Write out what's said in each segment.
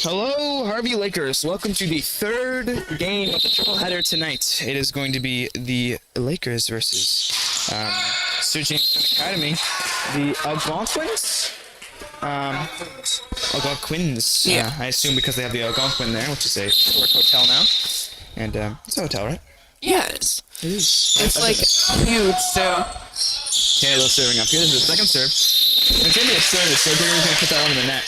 Hello, Harvey Lakers. Welcome to the third game of the triple header tonight. It is going to be the Lakers versus Sir Jameson Academy. The Algonquins? Algonquins. Yeah. I assume because they have the Algonquin there, which is a historic hotel now. And it's a hotel, right? Yeah, it is. It is. It's like huge, so. Taylor serving up here. This is the second serve. And it's going to be a service, so they're going to put that one in the net.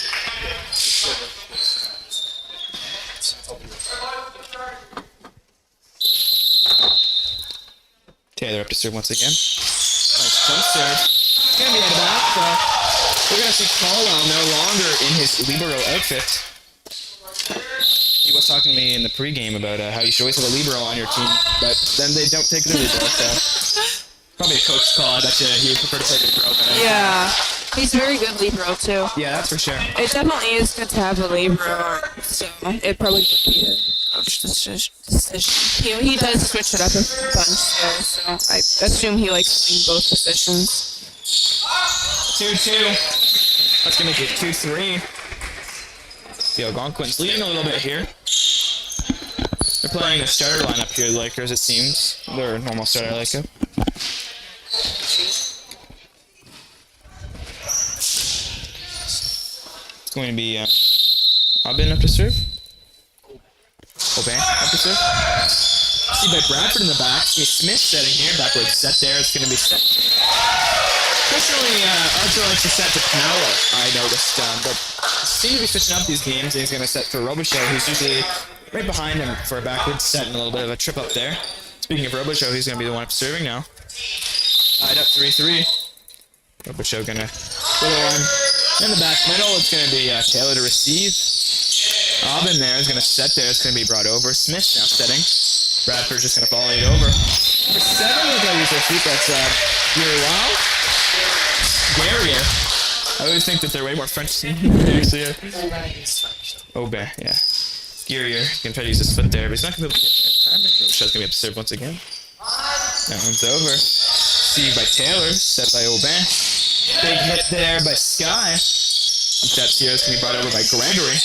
Taylor up to serve once again. Nice jump serve. It's going to be out of bounds. We're going to see Caldwell no longer in his libero outfit. He was talking to me in the pregame about how you should always have a libero on your team, but then they don't take the libero, so probably a coach's call. I bet you he would prefer to play libero than anything. Yeah. He's very good libero, too. Yeah, that's for sure. It definitely is good to have a libero, so it probably would be a coach decision. He does switch it up a bunch, though, so I assume he likes playing both positions. 2-2. That's going to make it 2-3. The Algonquins leading a little bit here. They're playing a starter lineup here, the Lakers, it seems. Their normal starter lineup. It's going to be Aubin up to serve. Aubin up to serve. See by Bradford in the back. Smith setting here. Backward set there. It's going to be set. Personally, Archer likes to set to power, I noticed, but seem to be switching up these games. He's going to set for Robichaud, who's usually right behind him for a backward set and a little bit of a trip up there. Speaking of Robichaud, he's going to be the one up serving now. Tied up 3-3. Robichaud going to put on in the back middle. It's going to be Taylor to receive. Aubin there is going to set there. It's going to be brought over. Smith now setting. Bradford's just going to volley it over. Number 7 is going to use their feet. That's Gary Wow. Garrier. I always think that they're way more French than actually are. Aubin, yeah. Garrier can try to use his foot there, but he's not going to be able to get it in time. Robichaud's going to be up to serve once again. That one's over. Received by Taylor, set by Aubin. Big hit there by Sky. That here is going to be brought over by Gregory.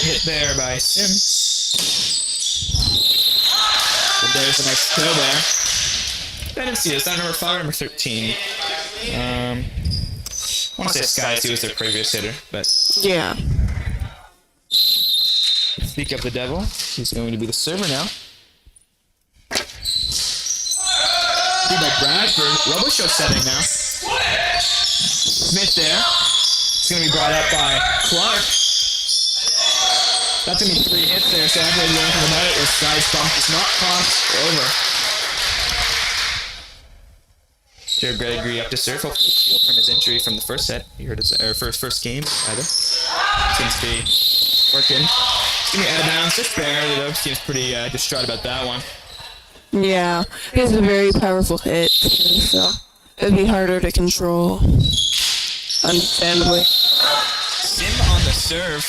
Hit there by Sim. And there's a nice kill there. I didn't see it. Is that number 5 or number 13? I want to say Sky as he was their previous hitter, but Yeah. speak of the devil, he's going to be the server now. Beat by Bradford. Robichaud setting now. Smith there. It's going to be brought up by Clark. That's going to be 3 hits there, so after the only thing about it is Sky's bump is not crossed over. Jared Gregory up to serve. Hopefully heal from his injury from the first set. You heard his first game, rather. Seems to be working. It's going to be out of bounds just barely, though. Seems pretty distraught about that one. Yeah. He has a very powerful hit, so it'd be harder to control. Understandably. Sim on the serve.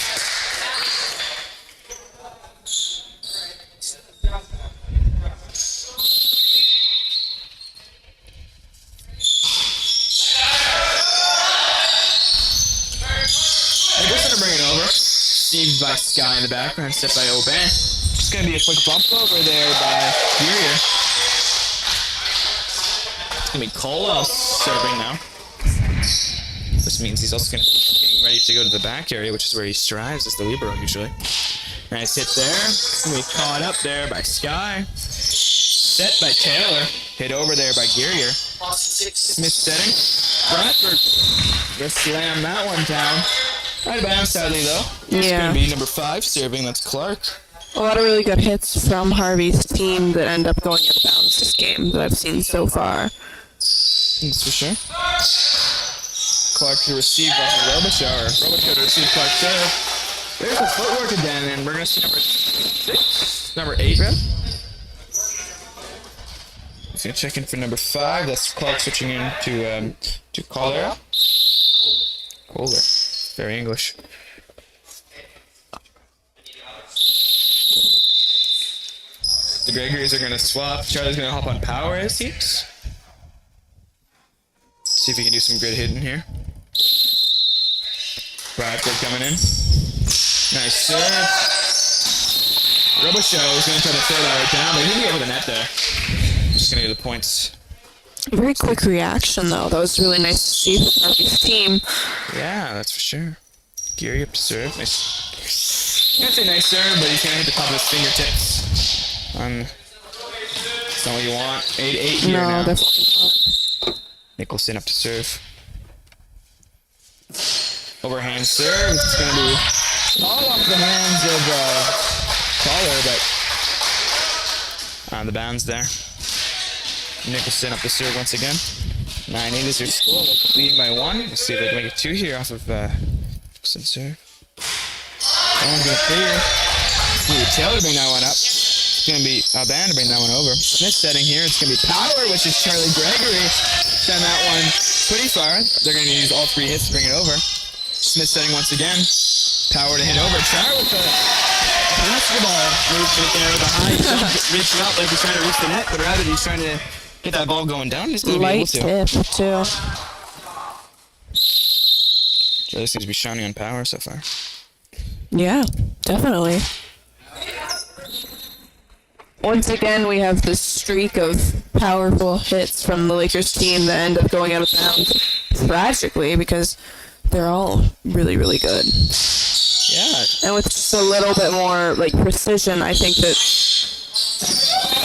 Received by Sky in the background, set by Aubin. It's going to be a quick bump over there by Furier. It's going to be Caldwell serving now. This means he's also going to be getting ready to go to the back area, which is where he strives as the libero usually. Nice hit there. It's going to be caught up there by Sky. Set by Taylor. Hit over there by Gearier. Smith setting. Bradford. Just slam that one down. Right of bounds, sadly, though. It's going to be number 5 serving. That's Clark. A lot of really good hits from Harvey's team that end up going out of bounds this game that I've seen so far. That's for sure. Clark to receive off of Robichaud. Robichaud to receive Clark serve. There's the footwork again, and we're going to see number 6. Number 8, right? He's going to check in for number 5. That's Clark switching in to Kohler. Kohler. Very English. The Gregories are going to swap. Charlie's going to hop on power, it seems. See if he can do some good hitting here. Bradford coming in. Nice serve. Roboshow is going to try to throw that right down, but he can get over the net there. Just going to get the points. Very quick reaction, though. That was really nice to see from Harvey's team. Yeah, that's for sure. Geary up to serve. Nice. I can't say nice serve, but he's going to hit the top of his fingertips. That's not what you want. 8-8 here now. No, definitely not. Nicholson up to serve. Overhand serve. It's going to be all off the hands of Caller, but on the bounds there. Nicholson up to serve once again. 9-8 is your score. Leading by 1. Let's see if they can make it 2 here off of Nicholson serve. That one's going to clear. Taylor to bring that one up. It's going to be Alban to bring that one over. Smith setting here. It's going to be Power, which is Charlie Gregory. Send that one pretty far. They're going to use all 3 hits to bring it over. Smith setting once again. Power to hit over. Char with the basketball movement there with a high jump, reaching out like he's trying to reach the net, but rather he's trying to get that ball going down. He's going to be able to. Light tip, too. Charlie seems to be shining on Power so far. Yeah, definitely. Once again, we have this streak of powerful hits from the Lakers team that end up going out of bounds tragically because they're all really, really good. Yeah. And with just a little bit more precision, I think that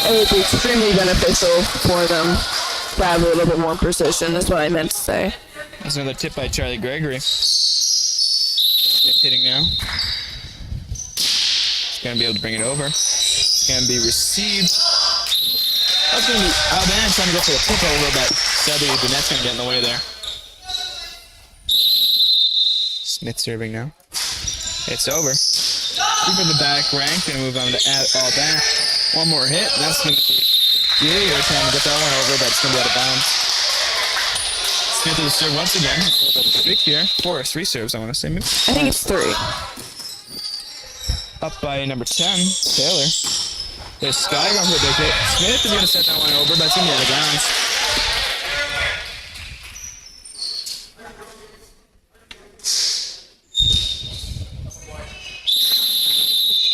it would be extremely beneficial for them to have a little bit more precision, is what I meant to say. That's another tip by Charlie Gregory. Smith hitting now. He's going to be able to bring it over. It's going to be received. That's going to be Alban trying to go for the tip over, but sadly the net's going to get in the way there. Smith serving now. It's over. Keep in the back rank. Going to move on to Alban. One more hit. And that's going to be Geary trying to get that one over, but it's going to be out of bounds. Smith with the serve once again. Big here. 4 or 3 serves, I want to say. Maybe. I think it's 3. Up by number 10, Taylor. There's Sky going for a big hit. Smith is going to set that one over, but it's going to be out of bounds.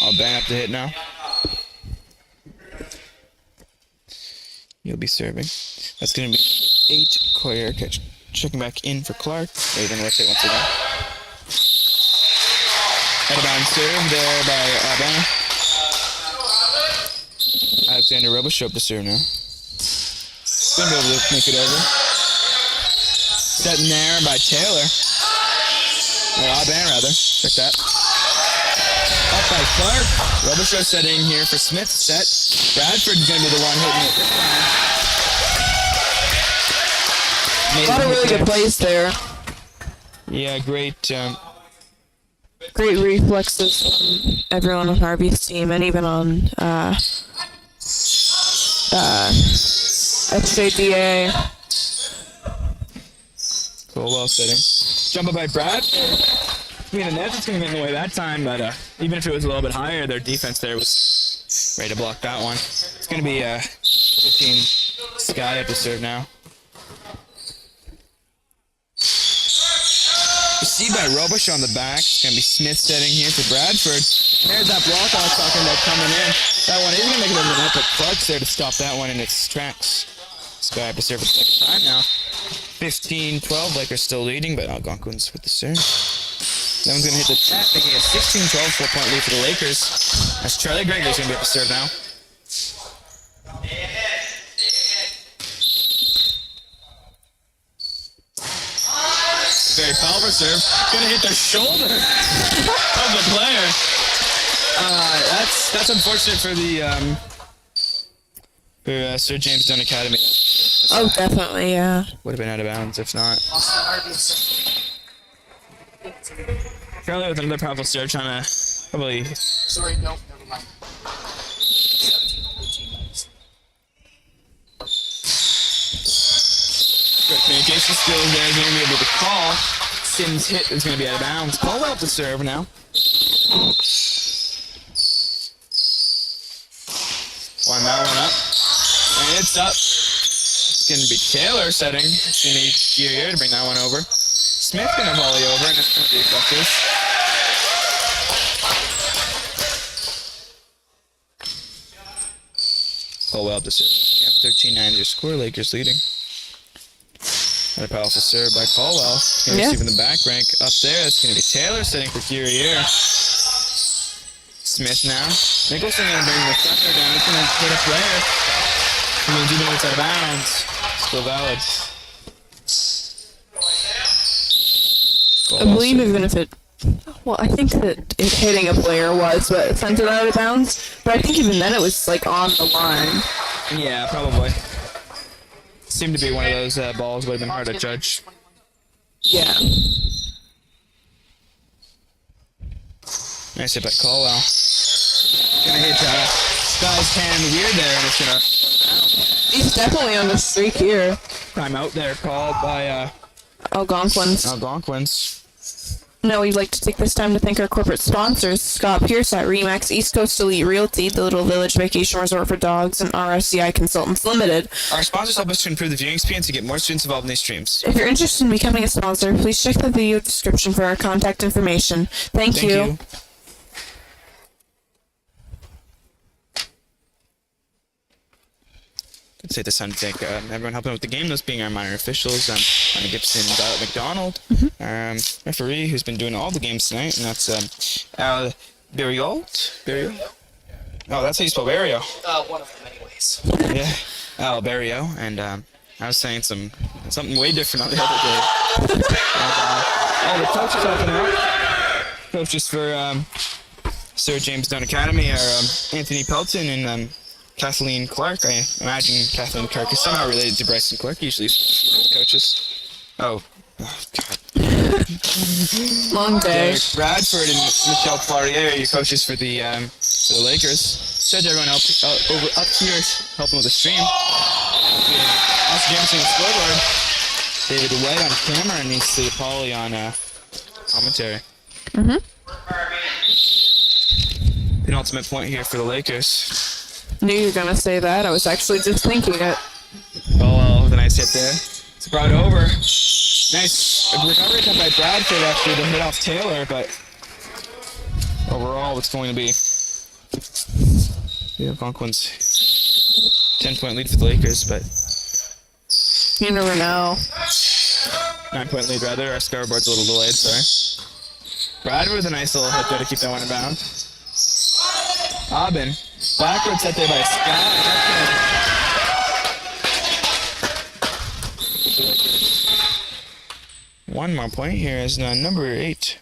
Alban up to hit now. He'll be serving. That's going to be 8. Coyer checking back in for Clark. Aiden with it once again. Out of bounds serve there by Alban. Alexander Roboshow up to serve now. Going to be able to make it over. Set in there by Taylor. Or Alban, rather. Check that. Up by Clark. Roboshow setting here for Smith. Set. Bradford's going to be the one hitting it this time. A lot of really good plays there. Yeah, great. Great reflexes from everyone on Harvey's team and even on SJDA. Cool, well setting. Jump up by Brad. I mean, the net is going to get in the way that time, but even if it was a little bit higher, their defense there was ready to block that one. It's going to be 15 Sky up to serve now. Received by Robish on the back. It's going to be Smith setting here for Bradford. There's that block I was talking about coming in. That one is going to make it over the net, but Clark's there to stop that one in its tracks. Sky up to serve for the second time now. 15-12, Lakers still leading, but Algonquin's with the serve. That one's going to hit the net, making it 16-12, 4-point lead for the Lakers. That's Charlie Gregory's going to be up to serve now. Very powerful serve. Gonna hit the shoulder of the player. That's unfortunate for the for Sir James Dunn Academy. Oh, definitely, yeah. Would have been out of bounds if not. Charlie with another powerful serve, trying to probably. Sorry, no, never mind. 17-14. Good communication skills there. He's going to be able to call. Sims' hit is going to be out of bounds. Call out to serve now. One up. And it's up. It's going to be Taylor setting. It's going to need Gear to bring that one over. Smith going to volley over, and it's going to be effective. Colwell up to serve. Yeah, 13-9 your score. Lakers leading. And a powerful serve by Colwell. Going to receive in the back rank. Up there, that's going to be Taylor setting for Guerrier. Smith now. Nicholson going to bring the thunder down. He's going to hit a player. He means even though it's out of bounds. Still valid. I believe even if it... Well, I think that it hitting a player was what sent it out of bounds. But I think even then it was, like, on the line. Yeah, probably. Seemed to be one of those balls would have been hard to judge. Yeah. Nice hit by Colwell. Gonna hit Sky's hand weird there, and it's gonna... He's definitely on the streak here. Timeout there called by Algonquins. Algonquins. No, we'd like to take this time to thank our corporate sponsors, Scott Pierce at Remax, East Coast Elite Realty, the Little Village Vacation Resort for Dogs, and RSCI Consultants Limited. Our sponsors help us to improve the viewing experience and get more students involved in these streams. If you're interested in becoming a sponsor, please check the video description for our contact information. Thank you. Let's take this time to thank everyone helping with the game, those being our minor officials, Anna Gibson, Violet McDonald, referee who's been doing all the games tonight, and that's Al Berriolt. Oh, that's how you spell Barrio. One of them, anyways. Yeah, Al Barrio, and I was saying something way different on the other day. And, all the coaches helping out. Coaches for Sir James Dunn Academy are Anthony Pelton and Kathleen Clark. I imagine Kathleen Clark is somehow related to Bryson Clark, usually coaches. Oh God. Long day. Derek Bradford and Michelle Poirier are your coaches for the Lakers. Judge everyone up here helping with the stream. Also Jameson on scoreboard. David White on camera and Steve Pauly on commentary. Penultimate point here for the Lakers. Knew you were gonna say that. I was actually just thinking it. Well, with a nice hit there. It's brought over. Nice recovery attempt by Bradford after the hit off Taylor, but overall it's going to be Algonquins 10-point lead for the Lakers, but You never know. 9-point lead rather. Our scoreboard's a little delayed, sorry. Bradford with a nice little hit there to keep that one in bounds. Aubin. Backwards hit there by Scott. One more point here is number 8.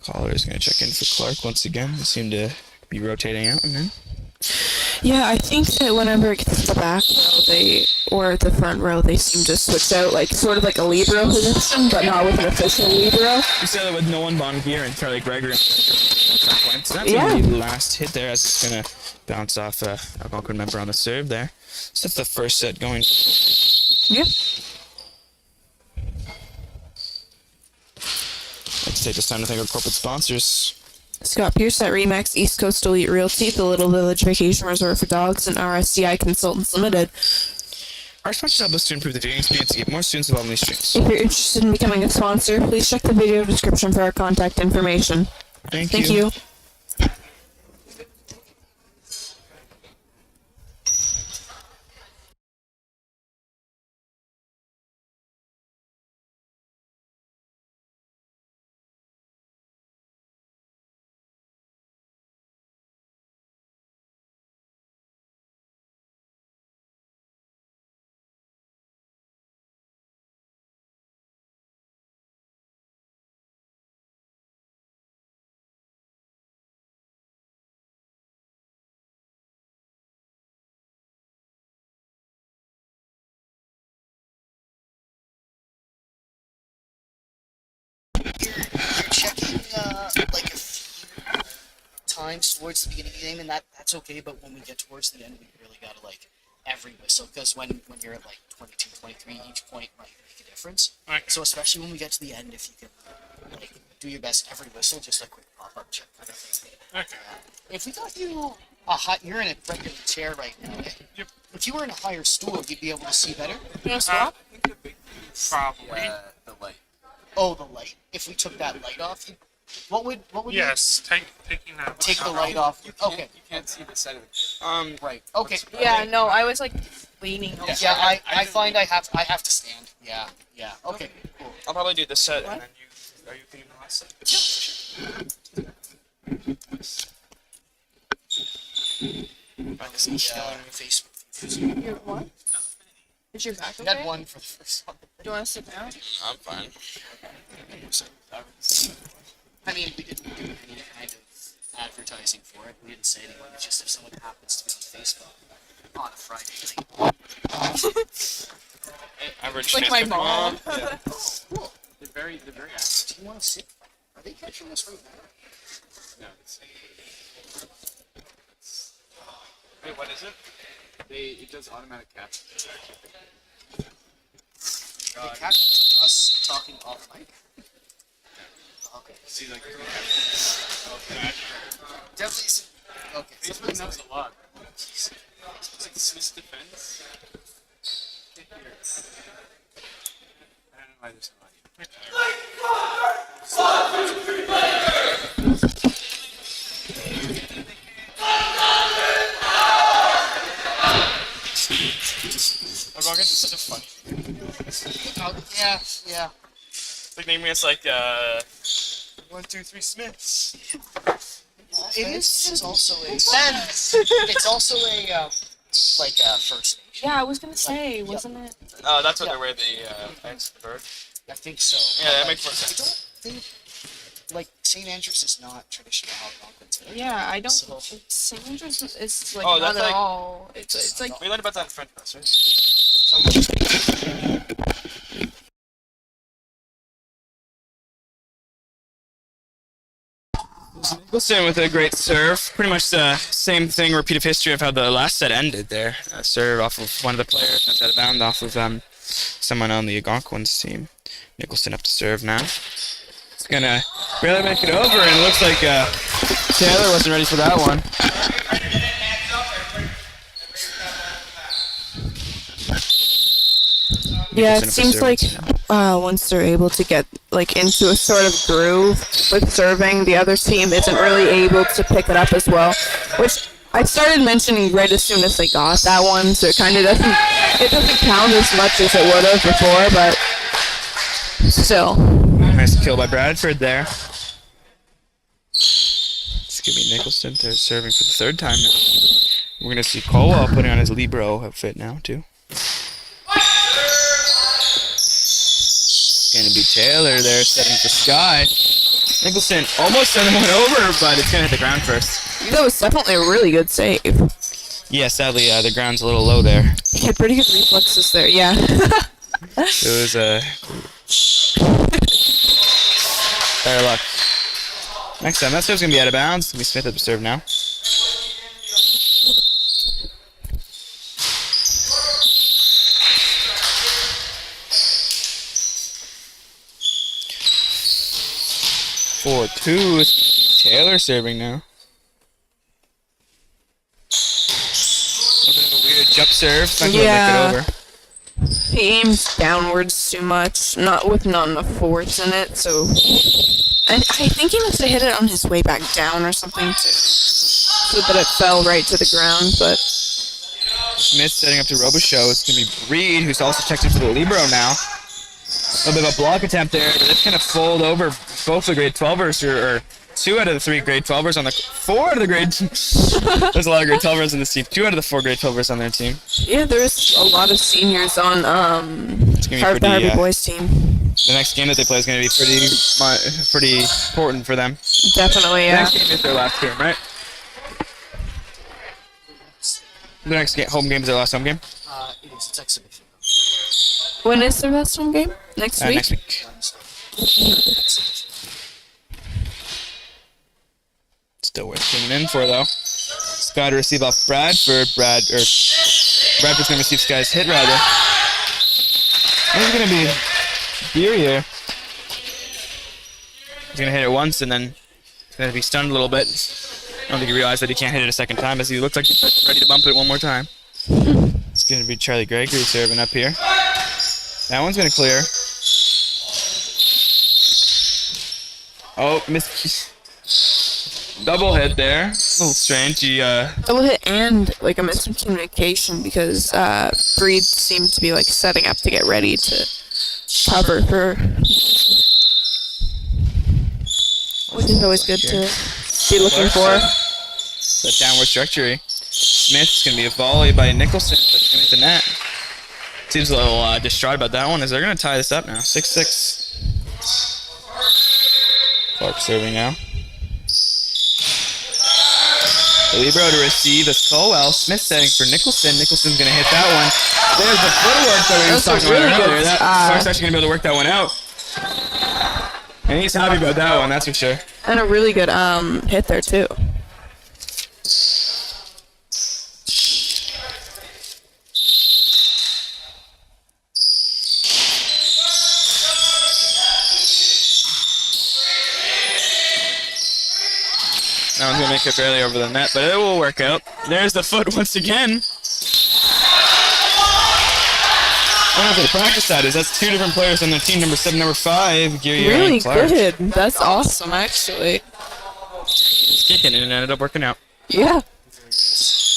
Caller is going to check in for Clark once again. They seem to be rotating out and in. Yeah, I think that whenever it gets to the back row, or the front row, they seem to switch out, like, sort of like a libero position, but not with an official libero. We said that with Nolan Bongear and Charlie Gregory at some point. So that's going to be the last hit there, as it's going to bounce off a Algonquin member on the serve there. So that's the first set going. Yeah. Let's take this time to thank our corporate sponsors. Scott Pierce at Remax, East Coast Elite Realty, the Little Village Vacation Resort for Dogs, and RSCI Consultants Limited. Our sponsors help us to improve the viewing experience and get more students involved in these streams. If you're interested in becoming a sponsor, please check the video description for our contact information. Thank you. You're checking like a few times towards the beginning of the game, and that's okay. But when we get towards the end, we really gotta like every whistle, because when you're at like 22, 23, each point might make a difference. Okay. So especially when we get to the end, if you can like do your best every whistle, just like quick pop-up check kind of thing. Okay. If we got you a high, you're in a regular chair right now. Yep. If you were in a higher stool, you'd be able to see better. Probably. Oh, the light. If we took that light off, you'd What would Yes, taking that. take the light off? Okay. You can't see the side of it. Right. Okay. Yeah, no, I was like leaning over. Yeah, I find I have to stand. Yeah. Yeah. Okay. Cool. I'll probably do this set, and then you. Are you getting the last set? This is showing your face. Your what? Is your back You okay? had one for the first one. Do you want to sit down? I'm fine. I mean, we didn't do any kind of advertising for it. We didn't say anything. It's just if someone happens to be on Facebook on a Friday night. Average Like my Facebook mom. Yeah. Cool. They're very active. Do you want to sit? Are they catching this right now? No, wait, what is it? It does automatic caption. They catch us talking off mic? Okay. See, like, Definitely. Okay. Facebook knows a lot. It's like Swiss defense. I don't know why there's somebody. Algonquin is such a funny. Yeah. Yeah. Like naming us like 1, 2, 3 Smiths. It is also a. It's also a like First Nation. Yeah, I was gonna say, wasn't it? Oh, that's what Yeah. they wear the thanks to the bird. I think so. Yeah, that But makes more sense. I don't think like St. Andrews is not traditional Algonquin. Yeah, I don't. So- St. Andrews is like Oh, not that's at like- all. It's like We learned about that in French class, right? Nicholson with a great serve. Pretty much the same thing, repeat of history of how the last set ended there. A serve off of one of the players, that's out of bounds off of someone on the Algonquins team. Nicholson up to serve now. It's gonna barely make it over, and it looks like Taylor wasn't ready for that one. yeah. It Nicholson seems up like to serve. once they're able to get like into a sort of groove with serving, the other team isn't really able to pick it up as well. Which I started mentioning right as soon as they got that one, so it kind of doesn't count as much as it would have before, but still. Nice kill by Bradford there. It's gonna be Nicholson to serving for the third time now. We're gonna see Colwell putting on his Libro outfit now too. It's gonna be Taylor there setting for Sky. Nicholson almost sent one over, but it's gonna hit the ground first. That was definitely a really good save. Yeah, sadly the ground's a little low there. He had pretty good reflexes there, yeah. It was better luck. Next time, that serve's gonna be out of bounds. It's gonna be Smith at the serve now. Four, 2. It's gonna be Taylor serving now. A bit of a weird jump serve. It's not gonna Yeah. make it over. He aims downwards too much, not enough force in it, so I think he must have hit it on his way back down or something too, so that it fell right to the ground, but Smith setting up to Robichaux. It's going to be Reed, who's also checked into the Libero now. A little bit of a block attempt there, but it's going to fold over both the grade 12ers, or 2 out of the 3 grade 12ers on the 4 out of the grade. There's a lot of grade 12ers in this team. 2 out of the 4 grade 12ers on their team. yeah, there's a lot of seniors on It's going to be the Harvey pretty. boys team. The next game that they play is going to be pretty important for them. Definitely, The yeah. next game is their last game, right? The next home game is their last home game. It is. It's exhibition. When is the rest home game? Next week? Next week. Exhibition. Still worth tuning in for though. Sky to receive off Bradford. Bradford's gonna receive Sky's hit rather. This is gonna be Beer here. He's gonna hit it once and then he's gonna be stunned a little bit. I don't think he realized that he can't hit it a second time, as he looks like he's ready to bump it one more time. It's gonna be Charlie Gregory serving up here. That one's gonna clear. Oh, missed. Double hit there. A little strange. He, Double hit and like a miscommunication because Breed seemed to be like setting up to get ready to cover for, which is always good to be looking for. That downward trajectory. Smith's gonna be a volley by Nicholson, but it's gonna hit the net. Seems a little distraught about that one, as they're gonna tie this up now. 6-6. Clark serving now. The libero to receive as Colwell. Smith setting for Nicholson. Nicholson's gonna hit that one. There's the footwork that we were talking about earlier. That Clark's actually gonna be able to work that one out. And he's happy about that one, that's for sure. And a really good hit there too. That one's gonna make it barely over the net, but it will work out. There's the foot once again. I don't know if they practice that. That's two different players on their team, number 7, number 5, Geary Really and Clark. good. That's awesome, actually. Just kicking it and it ended up working out. Yeah. It's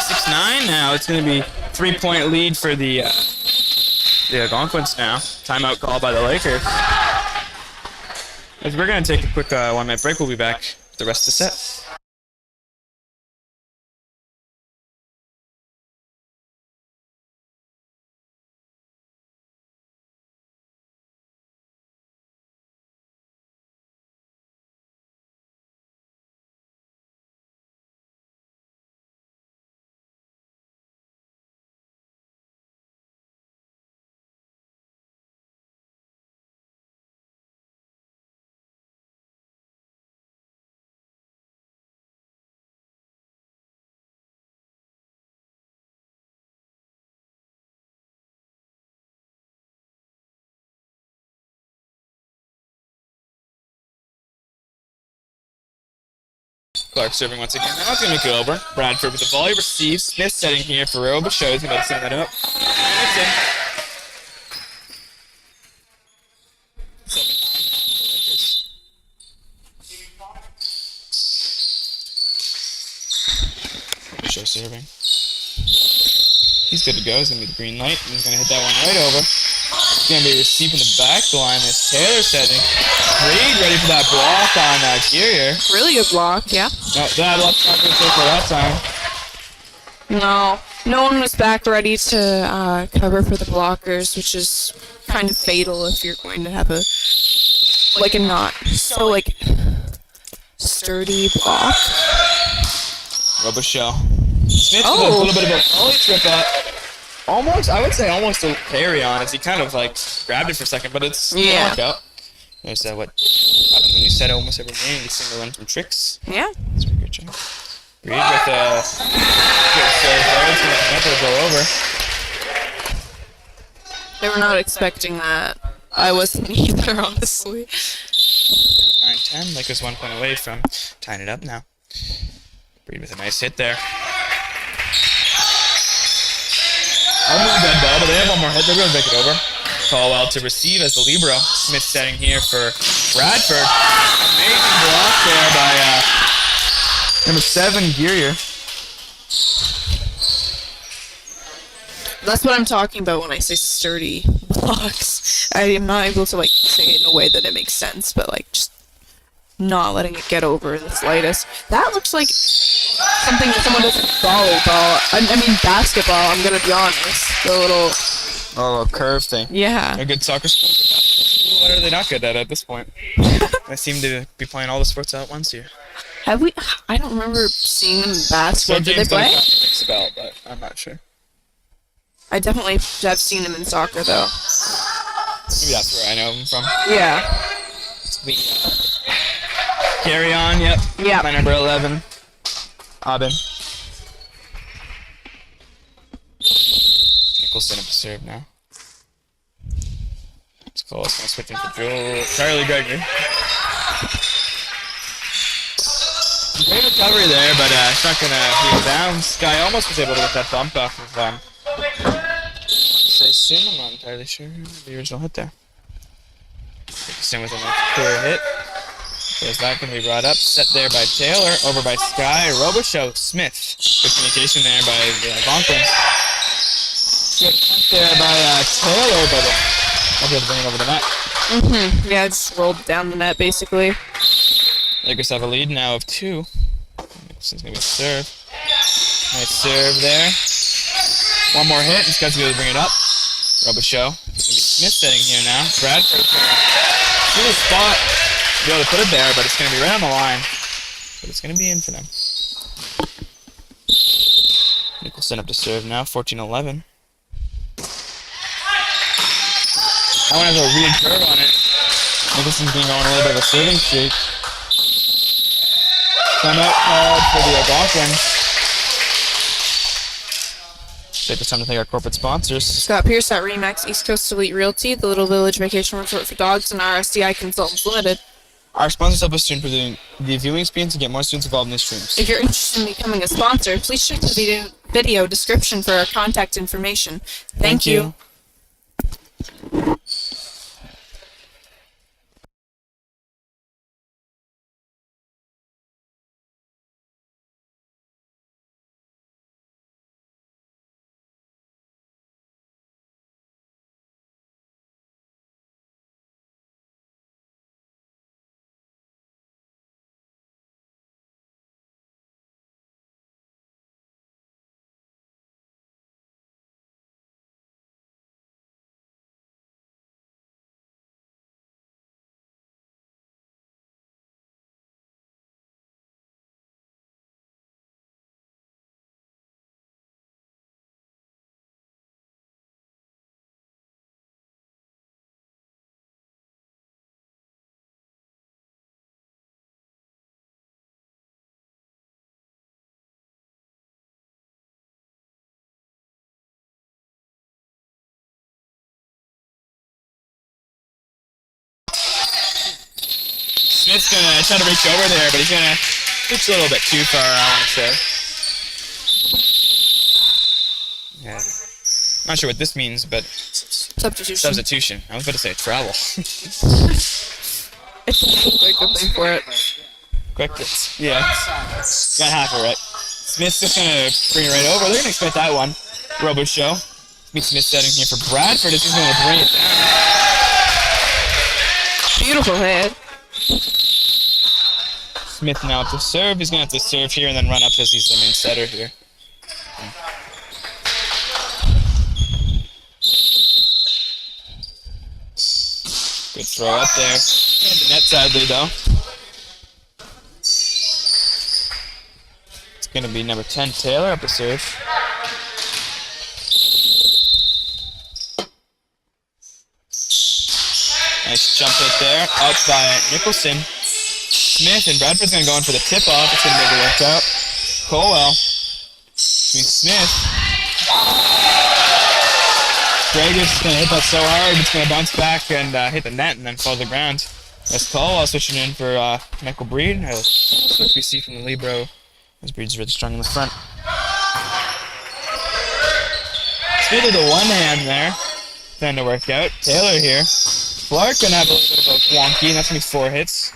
6-9 now. It's gonna be 3-point lead for the Algonquins now. Timeout call by the Lakers. As we're going to take a quick 1-minute break, we'll be back with the rest of the set. Clark serving once again. Now it's going to make it over. Bradford with the volley receives. Smith setting here for Robichaud. He's going to send that up. And it's in. 7-9 now for the Lakers. Robichaud serving. He's good to go. He's going to be the green light. And he's going to hit that one right over. It's going to be received in the back line as Taylor setting. Reed ready for that block on Geary. Really good block, yeah. No, that block's not going to take for that time. No. No one was back ready to cover for the blockers, which is kind of fatal if you're going to have a not so sturdy block. Robichaud. Smith with a little bit of a volley trip up. Almost, I would say almost a carry on as he kind of grabbed it for a second, but it's gonna work out. There's what happens when you set almost every game, you single in from tricks. Yeah. That's a good job. Reed with a good serve there. It's going to never go over. They were not expecting that. I wasn't either, honestly. 9-10, Lakers 1 point away from tying it up now. Reed with a nice hit there. Almost a dead ball, but they have one more hit. They're going to make it over. Colwell to receive as the libero. Smith setting here for Bradford. Amazing block there by number 7, Geary. That's what I'm talking about when I say sturdy blocks. I am not able to say it in a way that it makes sense, but just not letting it get over the slightest. That looks like something that someone does in volleyball. I mean basketball, I'm gonna be honest. The little curve thing. Yeah. A good soccer sport. What are they not good at this point? They seem to be playing all the sports out at once here. Have we? I don't remember seeing them in basketball. Did they play? Rings a bell, but I'm not sure. I definitely have seen them in soccer though. Maybe that's where I know them from. Yeah. Carry on, yep. Yeah. My number 11. Aubin. Nicholson up to serve now. It's cool. It's going to switch into Charlie Gregory. Great recovery there, but it's not going to be a bounce. Guy almost was able to get that bump off of say soon. I'm not entirely sure the original hit there. Nicholson with a nice clear hit. Is that going to be brought up? Set there by Taylor, over by Sky. Robichaux, Smith. Good communication there by the Algonquins. Good attempt there by Taylor, but I'll be able to bring it over the net. Yeah, just rolled down the net, basically. Lakers have a lead now of 2. Nicholson's going to be a serve. Nice serve there. One more hit, and Scott's going to bring it up. Robichaux. It's going to be Smith setting here now. Bradford. Good spot. Be able to put it there, but it's going to be right on the line. But it's going to be in for them. Nicholson up to serve now, 14-11. That one has a weird curve on it. Nicholson's been going a little bit of a serving streak. Timeout called for the Algonquins. Take this time to thank our corporate sponsors. Scott Pierce at Remax East Coast Elite Realty, the Little Village Vacation Resort for Dogs, and RSDI Consultants Limited. Our sponsors help us to improve the viewing experience and get more students involved in these streams. If you're interested in becoming a sponsor, please check the video description for our contact information. Thank you. Smith's going to try to reach over there, but he's going to reach a little bit too far, I want to say. Yeah. Not sure what this means, but substitution. I was about to say travel. It's a good thing for it. Quick hits. Yeah. Got half it right. Smith's just going to bring it right over. They're going to expect that one. Robichaux. Smith setting here for Bradford. This is going to bring it down. Beautiful hit. Smith now to serve. He's going to have to serve here and then run up as he's the main setter here. Good throw up there. And the net sadly though. It's going to be number 10, Taylor, up to serve. Nice jump hit there. Up by Nicholson. Smith and Bradford's going to go in for the tip-off. It's going to make it work out. Colwell. Smith. Greg is going to hit that so hard, it's going to bounce back and hit the net and then fall to the ground. That's Colwell switching in for Michael Breed. Switch we see from the Libero, as Breed's really strong in the front. Speed of the one hand there. Trying to work out. Taylor here. Clark going to have a little bit of a wonky, and that's going to be 4 hits.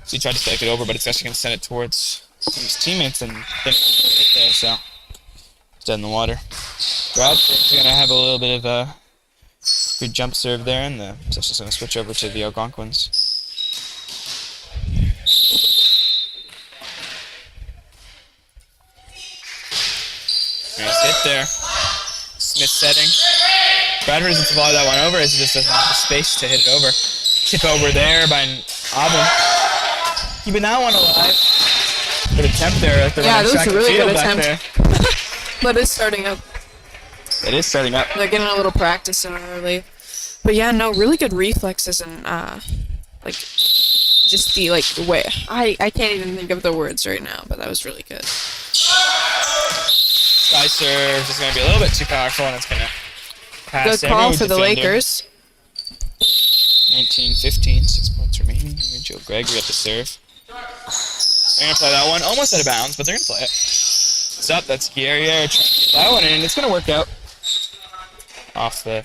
So he tried to spike it over, but it's actually going to send it towards his teammates and then hit there, so it's dead in the water. Bradford's going to have a little bit of a good jump serve there, and the possession's going to switch over to the Algonquins. Nice hit there. Smith setting. Bradford isn't to volley that one over, as he just doesn't have the space to hit it over. Tip over there by Auburn. Keeping that one alive. Good attempt there. Like yeah, that was a really good attempt. But it's starting up. It is starting up. They're getting a little practice in early. But yeah, no, really good reflexes and like just the the way I can't even think of the words right now, but that was really good. Sky serve is going to be a little bit too powerful, and it's going to pass. Good call for the Lakers. 19-15, 6 points remaining. Here, Joe Gregory up to serve. They're going to play that one almost out of bounds, but they're going to play it. It's up. That's Guerriere trying to get that one in. It's going to work out. Off the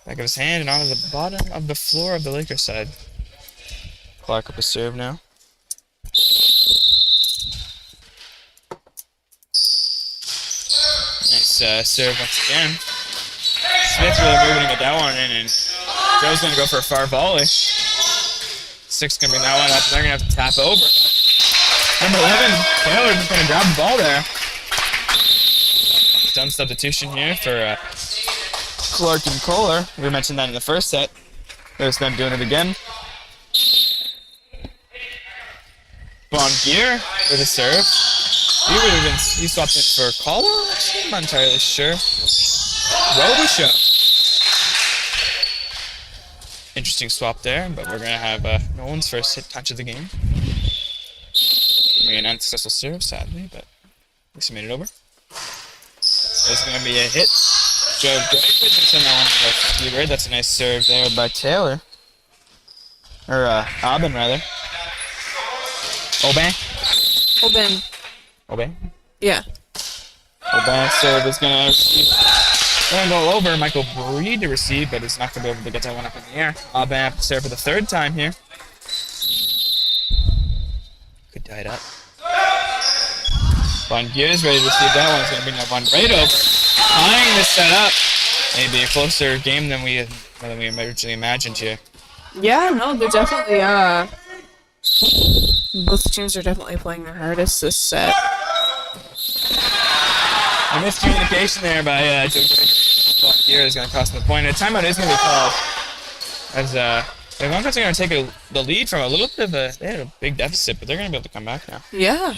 Back of his hand and onto the bottom of the floor of the Lakers side. Clark up a serve now. Nice serve once again. Smith really moving to get that one in, and Joe's going to go for a far volley. Six going to bring that one up, and they're going to have to tap over. Number 11, Taylor's going to grab the ball there. Dunn substitution here for Clark and Kohler. We mentioned that in the first set. There's them doing it again. Bongier with a serve. He swapped in for Kohler? I'm not entirely sure. Robichaud. Interesting swap there, but we're going to have Nolan's first hit touch of the game. Maybe an unsuccessful serve, sadly, but at least he made it over. There's going to be a hit. Joe Greg would send that one to the That's a nice serve there by Taylor. Or, Aubin, rather. Aubin. Yeah. Aubin serve is going to go over. Michael Breed to receive, but he's not going to be able to get that one up in the air. Aubin have to serve for the third time here. Could tie it up. Bongier is ready to receive that one. He's going to bring that one right over. Tying this set up. Maybe a closer game than we originally imagined here. Yeah, no, they're definitely, both teams are definitely playing their hardest this set. A miscommunication there by Bongier is going to cost them the point. And a timeout is going to be called. As the Algonquins are going to take the lead from a little bit of they had a big deficit, but they're going to be able to come back now. Yeah.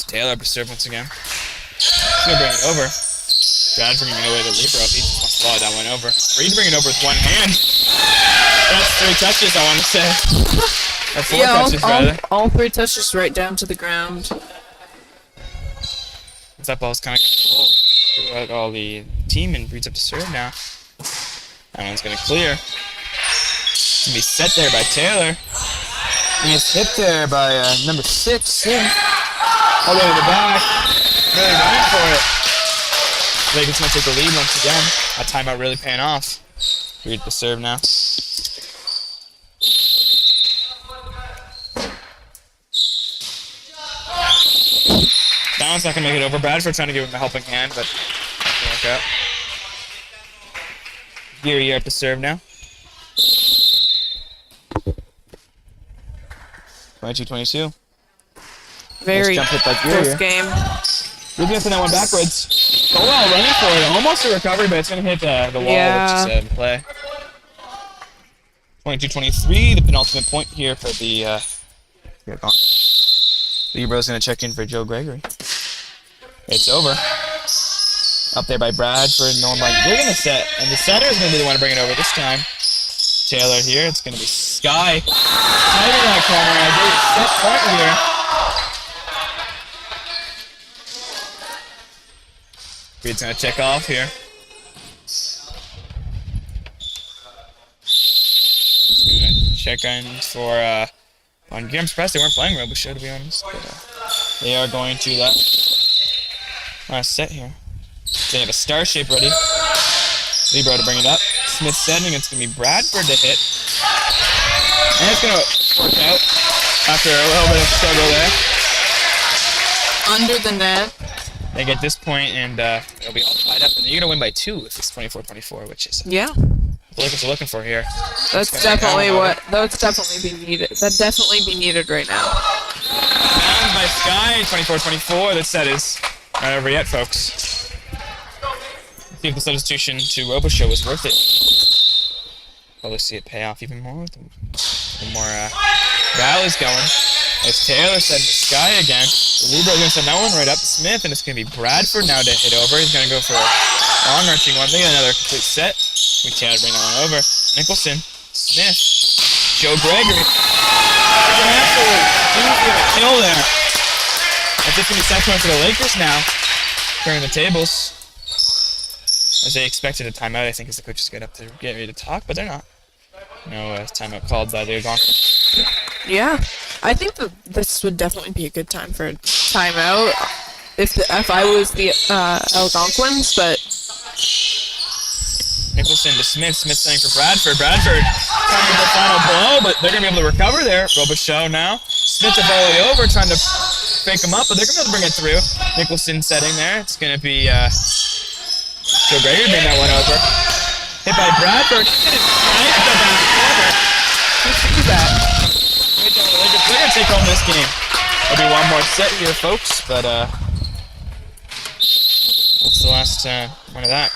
Taylor up a serve once again. He's going to bring it over. Brad's bringing it away to Libro. He just wants to follow that one over. Reed bringing it over with one hand. That's 3 touches, I want to say. Or 4 touches, rather. All 3 touches right down to the ground. That ball's kind of throughout all the team, and Reed's up to serve now. That one's going to clear. It's going to be set there by Taylor. And it's hit there by number 6, Sim. All the way to the back. Really running for it. Lakers going to take the lead once again. That timeout really paying off. Reed to serve now. That one's not going to make it over. Bradford trying to give him a helping hand, but not going to work out. Geary up to serve now. 22-22. Very nice jump hit by close game. We're going to send that one backwards. Oh well, running for it. Almost a recovery, but it's going to hit the wall, which is in play. 22-23, the penultimate point here for the Libro's going to check in for Joe Gregory. It's over. Up there by Bradford. They're going to set, and the setter is going to be the one to bring it over this time. Taylor here. It's going to be Sky. Tight in that corner. I believe set point here. Reed's going to check off here. Check in for on Gear. I'm surprised they weren't playing Robichaud, to be honest. But, they are going to that last set here. They have a star shape ready. Libro to bring it up. Smith setting. It's going to be Bradford to hit. And it's going to work out after a little bit of struggle there. Under the net. They get this point, and it'll be all tied up. And you're going to win by 2 if it's 24-24, which is Yeah. the Lakers are looking for here. That's definitely be needed. That definitely be needed right now. Down by Sky, 24-24. This set is not over yet, folks. Let's see if the substitution to Roboshow was worth it. Probably see it pay off even more with the more rallies going. As Taylor said to Sky again. The Libra going to send that one right up to Smith, and it's going to be Bradford now to hit over. He's going to go for a long arching one. They get another complete set. We Taylor bring that one over. Nicholson, Smith, Joe Gregory. Absolute doozy of a kill there. That's just going to be set point for the Lakers now. Turning the tables. As they expected a timeout, I think, as the coaches get up to get ready to talk, but they're not. No timeout called by the Algonquins. Yeah, I think that this would definitely be a good time for a timeout if I was the Algonquins, but Nicholson to Smith. Smith saying for Bradford. Bradford trying the final blow, but they're going to be able to recover there. Robichaux now. Smith to volley over, trying to fake him up, but they're going to be able to bring it through. Nicholson setting there. It's going to be Joe Gregory bring that one over. Hit by Bradford. Right at the back corner. Who that? They're going to take home this game. There'll be one more set here, folks, but that's the last one of that.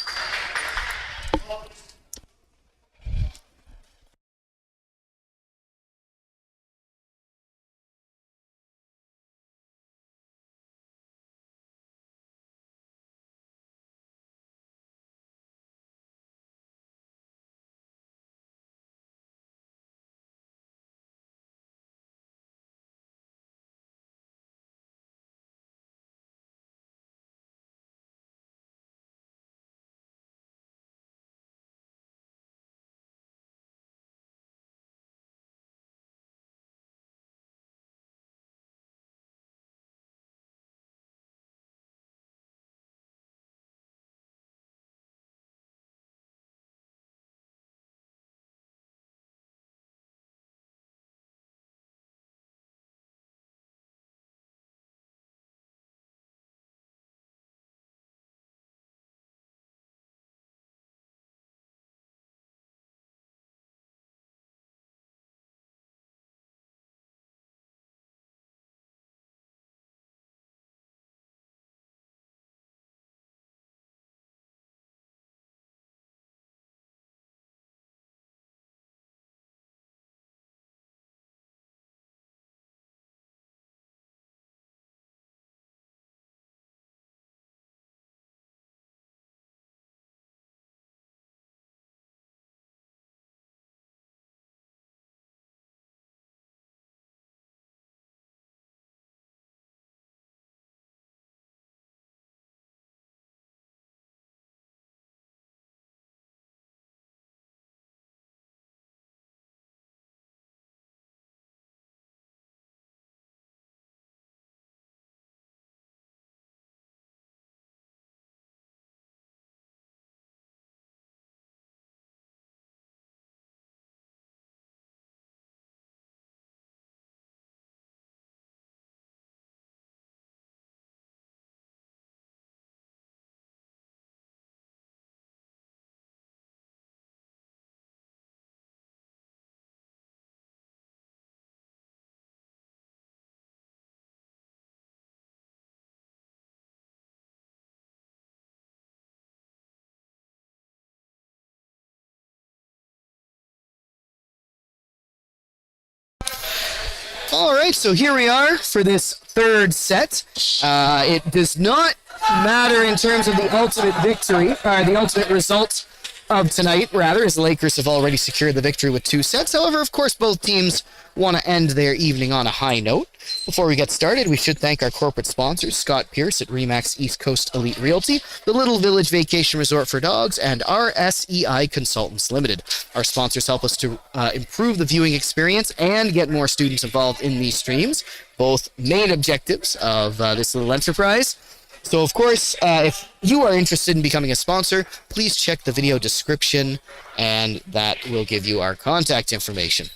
All right, so here we are for this third set. It does not matter in terms of the ultimate victory, or the ultimate result of tonight, rather, as the Lakers have already secured the victory with 2 sets. However, of course, both teams want to end their evening on a high note. Before we get started, we should thank our corporate sponsors, Scott Pierce at Remax East Coast Elite Realty, the Little Village Vacation Resort for Dogs, and RSEI Consultants Limited. Our sponsors help us to improve the viewing experience and get more students involved in these streams, both main objectives of this little enterprise. So, of course, if you are interested in becoming a sponsor, please check the video description, and that will give you our contact information.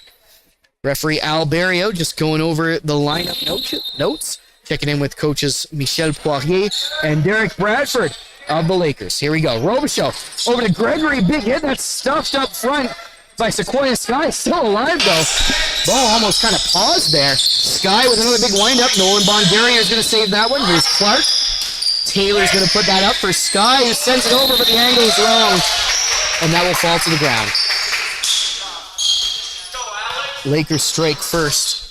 Referee Al Barrio just going over the lineup notes, checking in with coaches Michel Poirier and Derek Bradford. of the Lakers. Here we go. Robichaud over to Gregory. Big hit. That's stuffed up front by Sequoia Sky. Still alive, though. Ball almost kind of paused there. Sky with another big windup. Nolan Bongaria is going to save that one. Here's Clark. Taylor's going to put that up for Sky, who sends it over, but the angle is wrong. And that will fall to the ground. Lakers strike first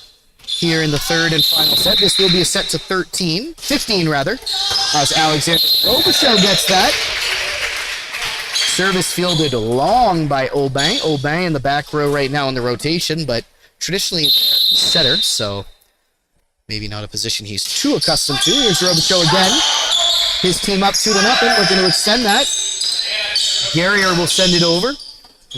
here in the third and final set. This will be a set to 15 rather, as Alexander Robichaud gets that. Service fielded long by Aubin. Aubin in the back row right now in the rotation, but traditionally setter, so maybe not a position he's too accustomed to. Here's Robichaud again. His team up 2-0, looking to extend that. Guerrier will send it over.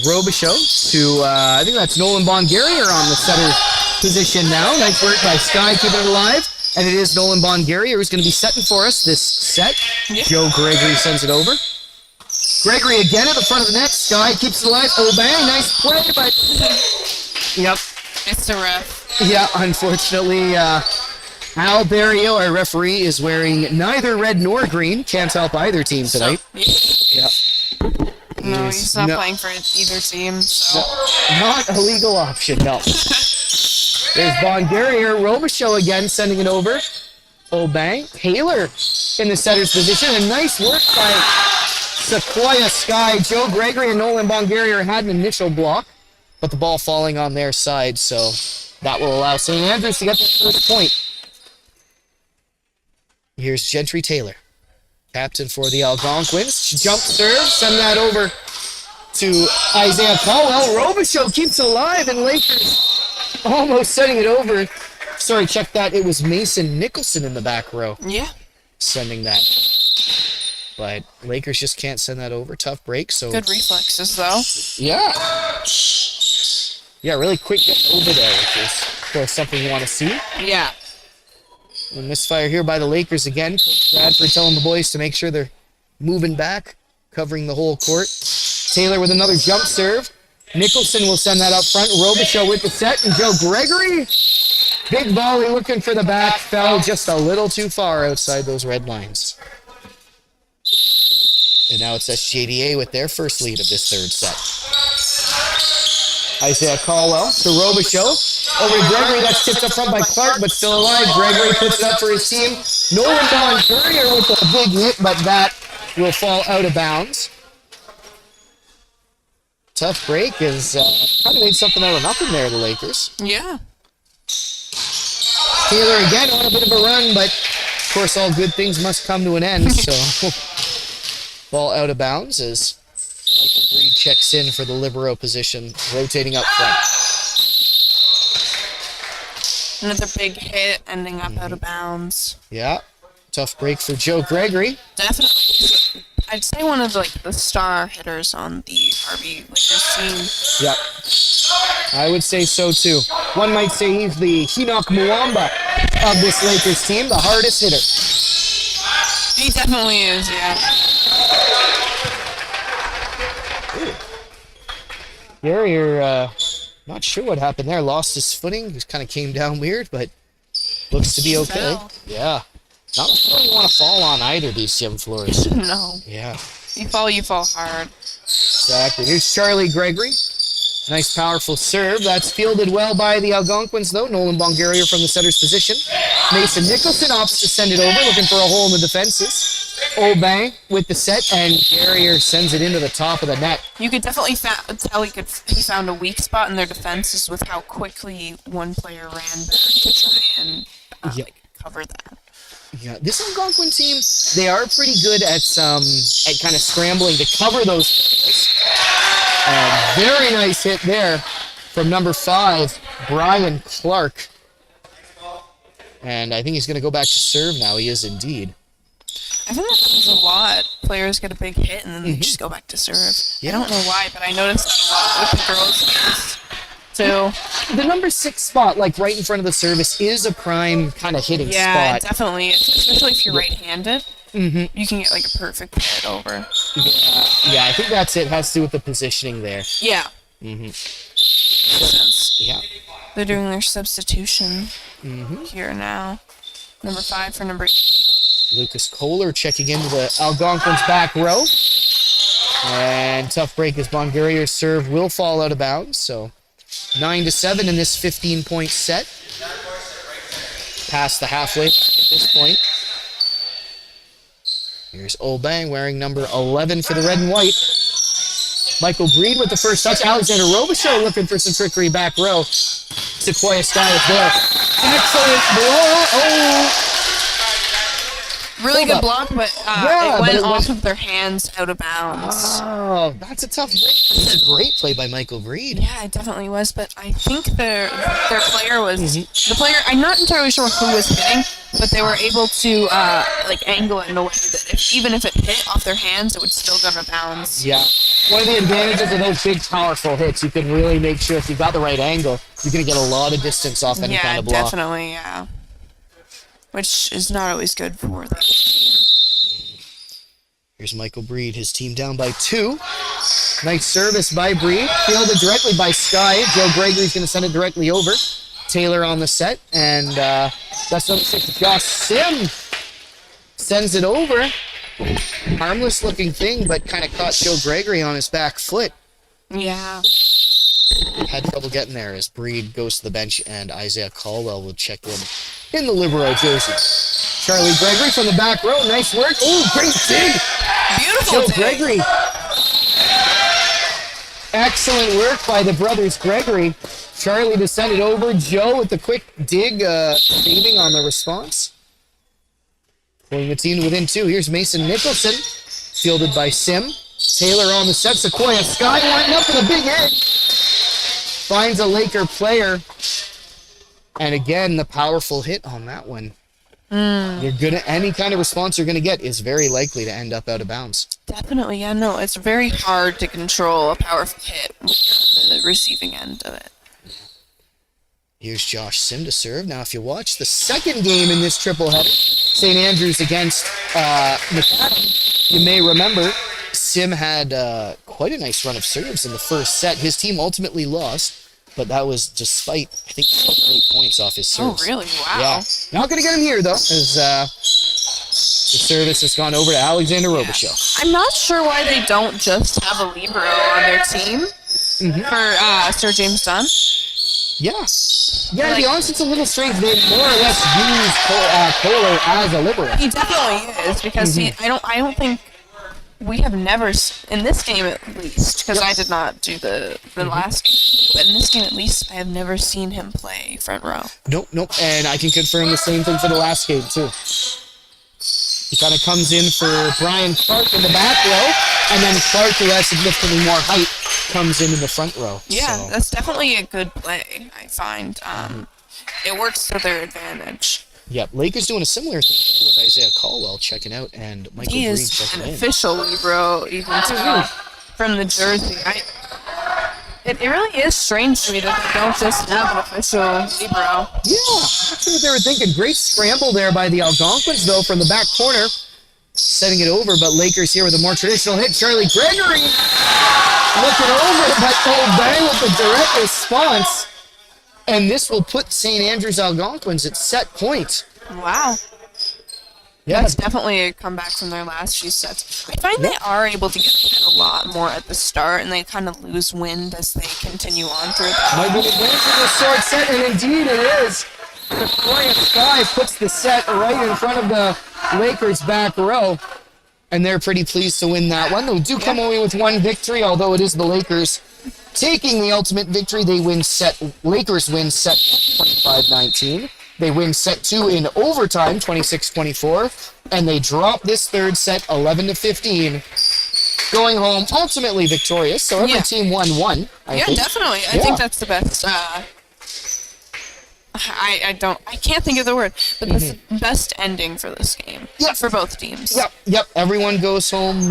Robichaud to, I think that's Nolan Bongaria on the setter position now. Nice work by Sky, keeping it alive. And it is Nolan Bongaria who's going to be setting for us this set. Yeah. Joe Gregory sends it over. Gregory again at the front of the net. Sky keeps it alive. Oh, bang. Nice play, but... Yep. It's a ref. Yeah, unfortunately, Al Barrio, our referee, is wearing neither red nor green. Can't help either team tonight. Yeah. No, he's not playing for either team, so... Not a legal option, no. There's Bongaria. Robichaud again, sending it over. Oh, bang. Taylor in the setter's position. And nice work by Sequoia Sky. Joe Gregory and Nolan Bongaria had an initial block, but the ball falling on their side, so that will allow St. Andrews to get the first point. Here's Gentry Taylor, captain for the Algonquins. Jump serve, send that over to Isaiah Caldwell. Robichaud keeps it alive, and Lakers almost sending it over. Sorry, check that. It was Mason Nicholson in the back row. Yeah. Sending that. But Lakers just can't send that over. Tough break. So good reflexes, though. Yeah. Yeah, really quick getting over there, which is, of course, something you want to see. Yeah. A misfire here by the Lakers again. Coach Bradford telling the boys to make sure they're moving back, covering the whole court. Taylor with another jump serve. Nicholson will send that up front. Robichaud with the set, and Joe Gregory. Big volley looking for the back. Fell just a little too far outside those red lines. And now it's SJDA with their first lead of this third set. Isaiah Caldwell to Robichaud. Over to Gregory. That's tipped up front by Clark, but still alive. Gregory puts it up for his team. Nolan Bongaria with a big hit, but that will fall out of bounds. Tough break is kind of made something out of nothing there, the Lakers. Yeah. Taylor again on a bit of a run, but of course all good things must come to an end, so ball out of bounds as Michael Breed checks in for the libero position, rotating up front. Another big hit, ending up out of bounds. Yeah, tough break for Joe Gregory. Definitely. I'd say one of the star hitters on the Harvey Lakers team. Yep. I would say so too. One might say he's the Hinoc Muamba of this Lakers team, the hardest hitter. He definitely is, yeah. Guerrier, not sure what happened there. Lost his footing. He kind of came down weird, but looks to be okay. Fell. Yeah. Not sure you want to fall on either of these gym floors. No. Yeah. You fall hard. Exactly. Here's Charlie Gregory. Nice, powerful serve. That's fielded well by the Algonquins, though. Nolan Bongaria from the setter's position. Mason Nicholson opts to send it over, looking for a hole in the defenses. Aubin with the set, and Guerrier sends it into the top of the net. You could definitely tell he found a weak spot in their defenses with how quickly one player ran back to try and cover that. Yeah, this Algonquin team, they are pretty good at kind of scrambling to cover those areas. Very nice hit there from number 5, Brian Clark. And I think he's going to go back to serve now. He is indeed. I think that happens a lot. Players get a big hit and then they just go back to serve. Yeah. I don't know why, but I noticed that a lot with the girls' too. The number 6 spot, like right in front of the service, is a prime kind of hitting spot. Yeah, definitely. Especially if you're right-handed. You can get like a perfect hit over. Yeah, I think that's it. It has to do with the positioning there. Yeah. Makes sense. Yeah. They're doing their substitution here now. Number 5 for number 8. Lucas Kohler checking into the Algonquin's back row. And tough break as Bongaria's serve will fall out of bounds. So 9-7 in this 15-point set. Past the halfway at this point. Here's Obang wearing number 11 for the red and white. Michael Breed with the first touch. Alexander Robichaud looking for some trickery back row. Sequoia Sky is there. Excellent blow. Oh! Really Hold good up. block, but Yeah, it but went it off went- of their hands out of bounds. Oh, that's a tough break. That's a great play by Michael Breed. Yeah, it definitely was, but I think their player was the player. I'm not entirely sure who was hitting, but they were able to like angle it in a way that even if it hit off their hands, it would still go out of bounds. Yeah. One of the advantages of those big, powerful hits, you can really make sure if you've got the right angle, you're going to get a lot of distance off any Yeah, kind of block. definitely. Yeah, which is not always good for the team. Here's Michael Breed, his team down by 2. Nice service by Breed, fielded directly by Sky. Joe Gregory's going to send it directly over. Taylor on the set, and that's number 6, Josh Sim. Sends it over. Harmless looking thing, but kind of caught Joe Gregory on his back foot. Yeah. Had trouble getting there as Breed goes to the bench, and Isaiah Caldwell will check in the Libero jersey. Charlie Gregory from the back row, nice work. Oh, great dig! Beautiful. Joe dig. Gregory. Excellent work by the brothers Gregory. Charlie to send it over. Joe with the quick dig, saving on the response. Pulling the team within 2. Here's Mason Nicholson, fielded by Sim. Taylor on the set. Sequoia Sky lining up with a big hit. Finds a Laker player. And again, the powerful hit on that one. Any kind of response you're gonna get is very likely to end up out of bounds. Definitely. Yeah. No, it's very hard to control a powerful hit when you're on the receiving end of it. Here's Josh Sim to serve. Now, if you watch the second game in this triple header, St. Andrews against McAdam, you may remember Sim had quite a nice run of serves in the first set. His team ultimately lost, but that was despite, I think, 7 or 8 points off his Oh, serves. really? Wow. Yeah. Not going to get him here, though, as the service has gone over to Alexander Robichaud. I'm not sure why they don't just have a libero on their team for Sir James Dunn. Yeah. Yeah, to be honest, it's a little strange. They more or less use Kohler as a libero. He definitely is because I don't think we have never in this game at least because I did not do the last game, but in this game at least I have never seen him play front row. Nope. And I can confirm the same thing for the last game, too. He kind of comes in for Brian Clark in the back row, and then Clark, who has significantly more height, comes in the front row. Yeah, So, that's definitely a good play. I find it works to their advantage. yeah, Lakers doing a similar thing with Isaiah Caldwell checking out and Michael He Breed is checking an in. official libero even too, from the jersey. It really is strange to me that they don't just have an official libero. Yeah, that's what they were thinking. Great scramble there by the Algonquins, though, from the back corner. Setting it over, but Lakers here with a more traditional hit. Charlie Gregory looking over, but Obang with the direct response. And this will put St. Andrews Algonquins at set point. Wow. Yeah, That's definitely a comeback from their last few sets. I find they are able to get ahead a lot more at the start, and they kind of lose wind as they continue on through it. might be an advantage of the short set, and indeed it is. Sequoia Sky puts the set right in front of the Lakers' back row, and they're pretty pleased to win that one. They do come away with one victory, although it is the Lakers taking the ultimate victory. Lakers win set 25-19. They win set 2 in overtime, 26-24, and they drop this third set 11-15, going home ultimately victorious. So every team won one. I think. Definitely. I think that's the best. I can't think of the word, but the best ending for this game. Yeah. For both teams. Yep. Everyone goes home.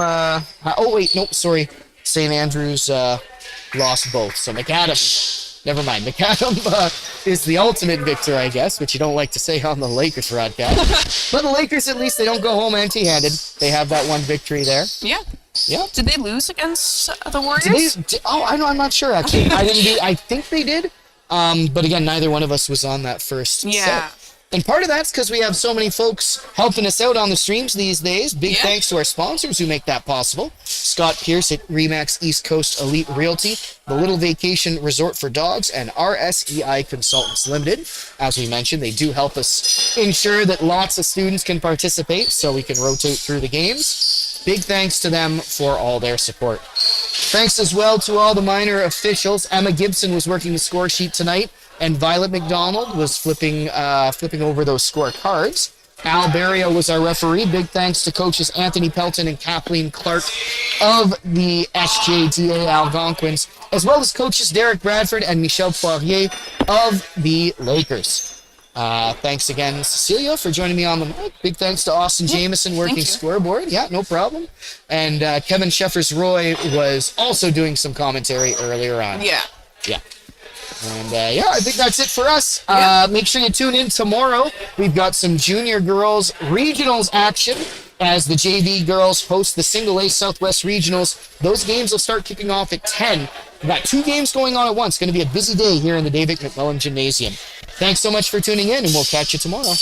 Sorry. St. Andrews lost both. So McAdam. Never mind. McAdam is the ultimate victor, I guess, which you don't like to say on the Lakers broadcast. But the Lakers, at least, they don't go home empty-handed. They have that one victory there. Yeah. Yeah. Did they lose against the Warriors? I'm not sure, actually. I think they did. But again, neither one of us was on that first set. And part of that's because we have so many folks helping us out on the streams these days. Big Yeah. thanks to our sponsors who make that possible. Scott Pierce at Remax East Coast Elite Realty, the Little Vacation Resort for Dogs, and RSEI Consultants Limited. As we mentioned, they do help us ensure that lots of students can participate so we can rotate through the games. Big thanks to them for all their support. Thanks as well to all the minor officials. Emma Gibson was working the score sheet tonight, and Violet McDonald was flipping over those score cards. Al Barrio was our referee. Big thanks to coaches Anthony Pelton and Kathleen Clark of the SJDA Algonquins, as well as coaches Derek Bradford and Michelle Poirier of the Lakers. Thanks again, Cecilia, for joining me on the mic. Big thanks to Austin Jameson working you. scoreboard. Yeah, no problem. And Kevin Sheffers-Roy was also doing some commentary earlier on. Yeah. Yeah. And I think that's it for us. Yeah. Make sure you tune in tomorrow. We've got some junior girls regionals action as the JV girls host the Single A Southwest Regionals. Those games will start kicking off at 10. We've got 2 games going on at once. It's going to be a busy day here in the David McMullen Gymnasium. Thanks so much for tuning in, and we'll catch you tomorrow.